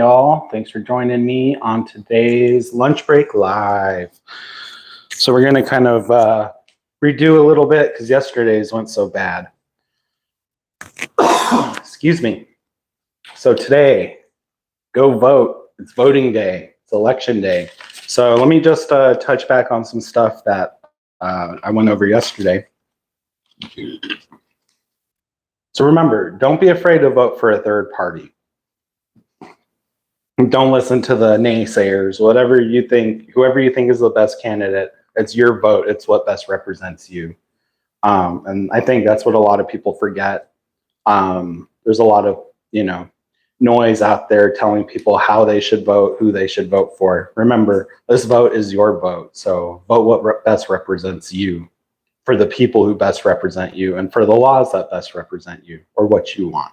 Y'all, thanks for joining me on today's Lunch Break Live. So we're going to kind of redo a little bit because yesterday's went so bad. Excuse me. So today, go vote. It's voting day. It's election day. So let me just touch back on some stuff that I went over yesterday. So remember, don't be afraid to vote for a third party. Don't listen to the naysayers. Whoever you think is the best candidate, it's your vote. It's what best represents you. And I think that's what a lot of people forget. There's a lot of, noise out there telling people how they should vote, who they should vote for. Remember, this vote is your vote. So vote what best represents you, for the people who best represent you, and for the laws that best represent you, or what you want.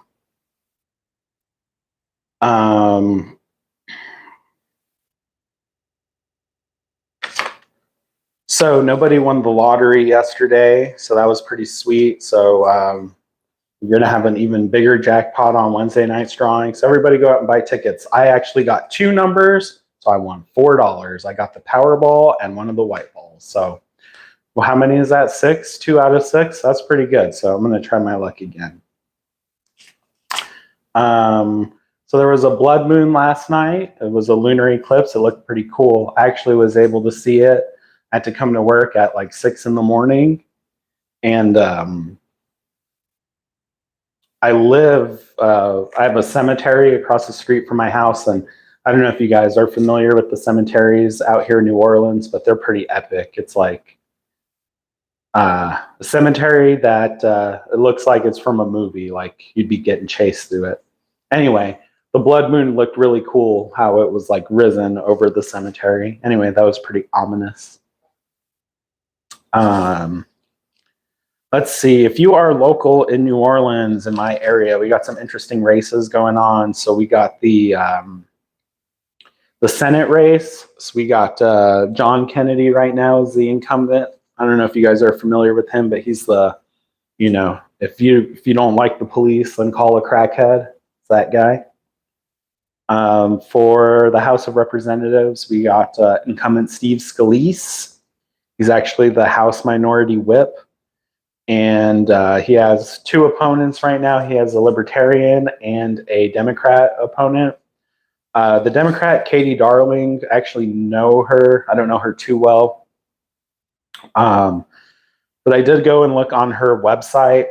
So nobody won the lottery yesterday, so that was pretty sweet. So you're going to have an even bigger jackpot on Wednesday night's drawing. So everybody go out and buy tickets. I actually got 2 numbers, so I won $4. I got the Powerball and one of the white balls. So well, how many is that? 6? 2 out of 6? That's pretty good. So I'm going to try my luck again. So there was a blood moon last night. It was a lunar eclipse. It looked pretty cool. I actually was able to see it. I had to come to work at like 6 in the morning. And I have a cemetery across the street from my house. And I don't know if you guys are familiar with the cemeteries out here in New Orleans, but they're pretty epic. It's like a cemetery that it looks like it's from a movie, like you'd be getting chased through it. Anyway, the blood moon looked really cool, how it was like risen over the cemetery. Anyway, that was pretty ominous. Let's see, if you are local in New Orleans, in my area, we got some interesting races going on. So we got the Senate race. So we got John Kennedy right now is the incumbent. I don't know if you guys are familiar with him, but he's the, if you don't like the police, then call a crackhead. It's that guy. For the House of Representatives, we got incumbent Steve Scalise. He's actually the House Minority Whip. And he has 2 opponents right now. He has a Libertarian and a Democrat opponent. The Democrat, Katie Darling, actually know her. I don't know her too well. But I did go and look on her website,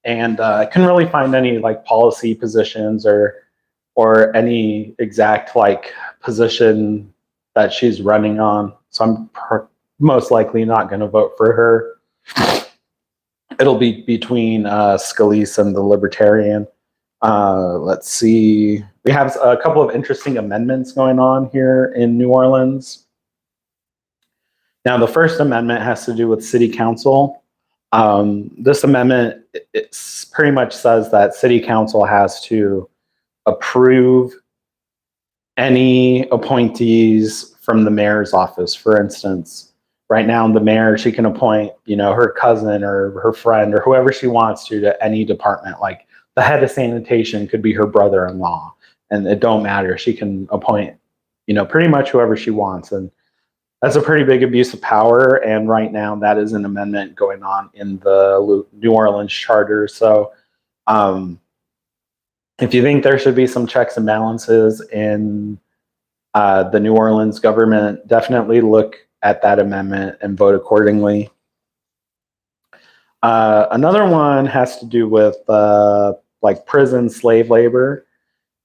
and I couldn't really find any like policy positions or any exact like position that she's running on. So I'm most likely not going to vote for her. It'll be between Scalise and the Libertarian. Let's see. We have a couple of interesting amendments going on here in New Orleans. Now, the first amendment has to do with city council. This amendment pretty much says that city council has to approve any appointees from the mayor's office. For instance, right now, the mayor, she can appoint, her cousin or her friend or whoever she wants to any department. Like the head of sanitation could be her brother-in-law, and it don't matter. She can appoint, pretty much whoever she wants. And that's a pretty big abuse of power. And right now, that is an amendment going on in the New Orleans charter. So if you think there should be some checks and balances in the New Orleans government, definitely look at that amendment and vote accordingly. Another one has to do with like prison slave labor.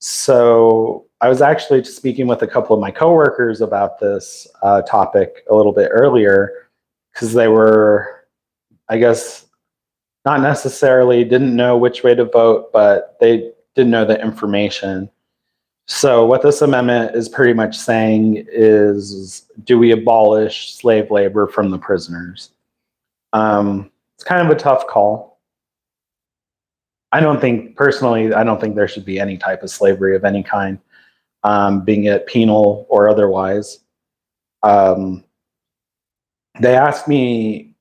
So I was actually speaking with a couple of my coworkers about this topic a little bit earlier, because they were, I guess, not necessarily didn't know which way to vote, but they didn't know the information. So what this amendment is pretty much saying is, do we abolish slave labor from the prisoners? It's kind of a tough call. I don't think there should be any type of slavery of any kind, being it penal or otherwise. They asked me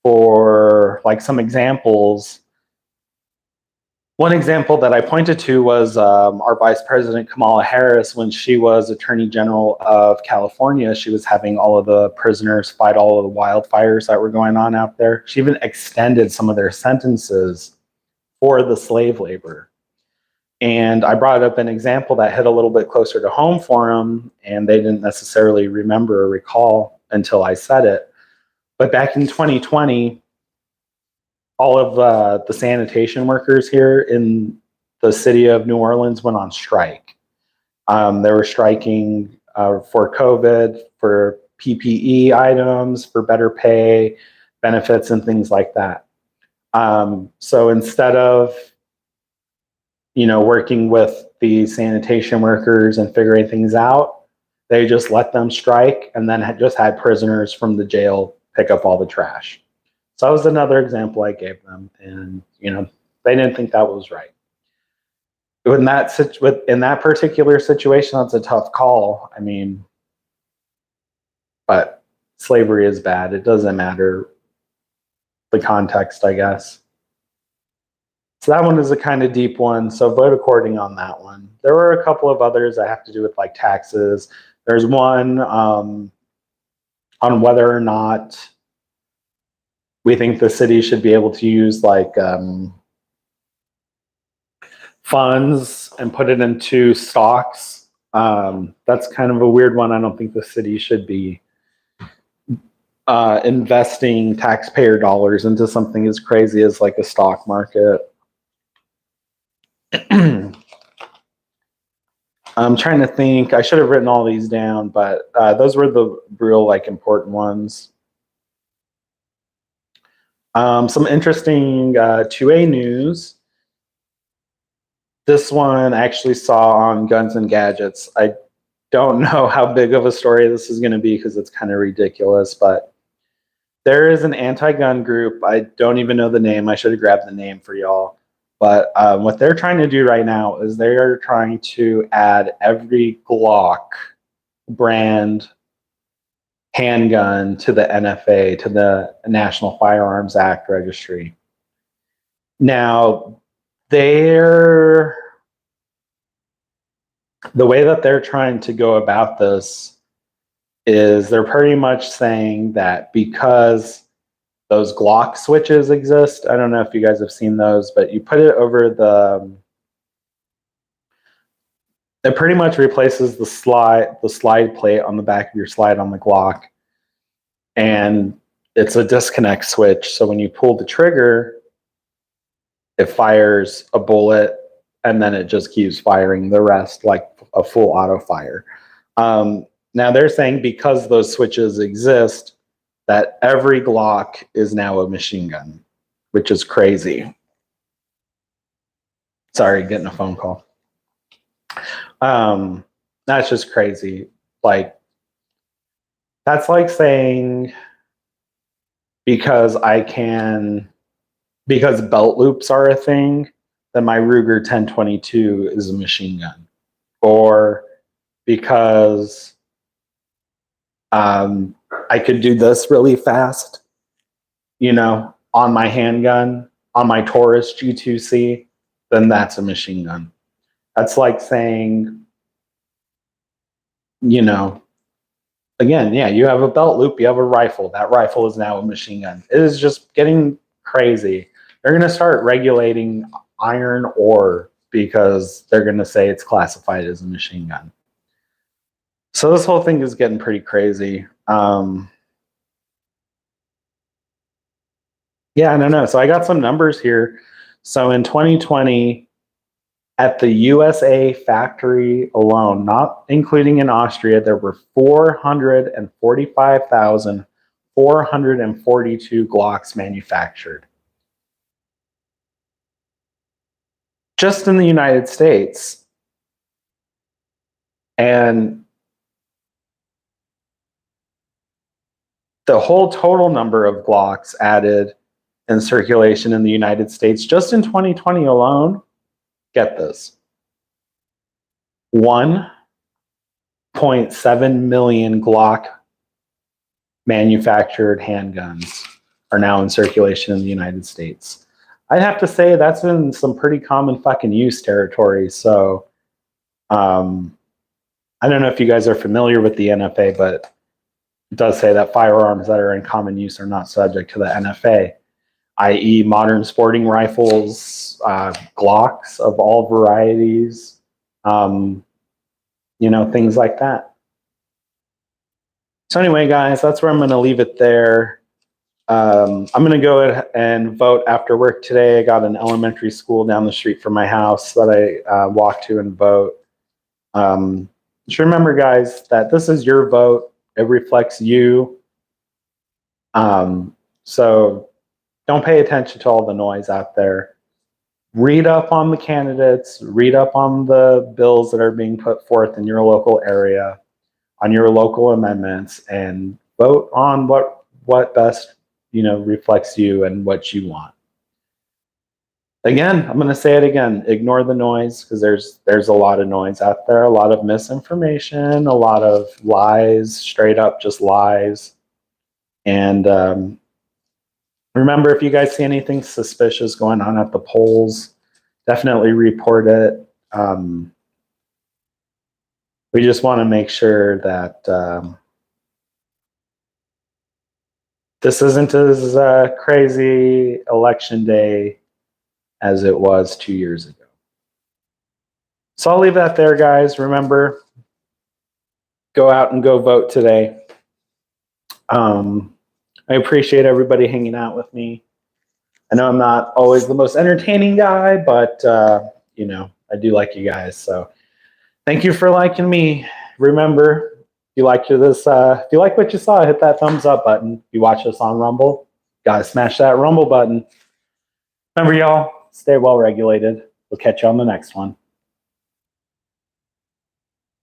for like some examples. One example that I pointed to was our Vice President Kamala Harris. When she was Attorney General of California, she was having all of the prisoners fight all of the wildfires that were going on out there. She even extended some of their sentences for the slave labor. And I brought up an example that hit a little bit closer to home for them, and they didn't necessarily remember or recall until I said it. But back in 2020, all of the sanitation workers here in the city of New Orleans went on strike. They were striking for COVID, for PPE items, for better pay, benefits, and things like that. So instead of, working with the sanitation workers and figuring things out, they just let them strike and then just had prisoners from the jail pick up all the trash. So that was another example I gave them, and they didn't think that was right. In that particular situation, that's a tough call. I mean, but slavery is bad. It doesn't matter the context, I guess. So that one is a kind of deep one. So vote according on that one. There were a couple of others that have to do with like taxes. There's one on whether or not we think the city should be able to use like funds and put it into stocks. That's kind of a weird one. I don't think the city should be investing taxpayer dollars into something as crazy as like a stock market. I'm trying to think. I should have written all these down, but those were the real like important ones. Some interesting 2A news. This one I actually saw on Guns and Gadgets. I don't know how big of a story this is going to be because it's kind of ridiculous, but there is an anti-gun group. I don't even know the name. I should have grabbed the name for y'all. But what they're trying to do right now is they are trying to add every Glock brand handgun to the NFA, to the National Firearms Act registry. Now, the way that they're trying to go about this is they're pretty much saying that because those Glock switches exist, I don't know if you guys have seen those, but you put it over it pretty much replaces the slide plate on the back of your slide on the Glock. And it's a disconnect switch. So when you pull the trigger, it fires a bullet and then it just keeps firing the rest like a full auto fire. Now they're saying because those switches exist, that every Glock is now a machine gun, which is crazy. Sorry, getting a phone call. That's just crazy. Like, that's like saying because belt loops are a thing, then my Ruger 1022 is a machine gun. Or because I could do this really fast, on my handgun, on my Taurus G2C, then that's a machine gun. That's like saying, again, yeah, you have a belt loop, you have a rifle. That rifle is now a machine gun. It is just getting crazy. They're going to start regulating iron ore because they're going to say it's classified as a machine gun. So this whole thing is getting pretty crazy. Yeah, I don't know. So I got some numbers here. So in 2020, at the USA factory alone, not including in Austria, there were 445,442 Glocks manufactured. Just in the United States. And the whole total number of Glocks added in circulation in the United States, just in 2020 alone, get this, 1.7 million Glock manufactured handguns are now in circulation in the United States. I'd have to say that's in some pretty common fucking use territory. So, I don't know if you guys are familiar with the NFA, but it does say that firearms that are in common use are not subject to the NFA, i.e., modern sporting rifles, Glocks of all varieties, things like that. So anyway, guys, that's where I'm going to leave it there. I'm going to go ahead and vote after work today. I got an elementary school down the street from my house that I walk to and vote. Just remember, guys, that this is your vote. It reflects you. So don't pay attention to all the noise out there. Read up on the candidates. Read up on the bills that are being put forth in your local area, on your local amendments, and vote on what best reflects you and what you want. Again, I'm going to say it again. Ignore the noise, because there's a lot of noise out there, a lot of misinformation, a lot of lies, straight up just lies. And remember, if you guys see anything suspicious going on at the polls, definitely report it. We just want to make sure that this isn't as crazy election day as it was 2 years ago. So I'll leave that there, guys. Remember, go out and go vote today. I appreciate everybody hanging out with me. I know I'm not always the most entertaining guy, but I do like you guys. So thank you for liking me. Remember, if you like what you saw, hit that thumbs up button. If you watch us on Rumble, gotta smash that Rumble button. Remember, y'all, stay well regulated. We'll catch you on the next one.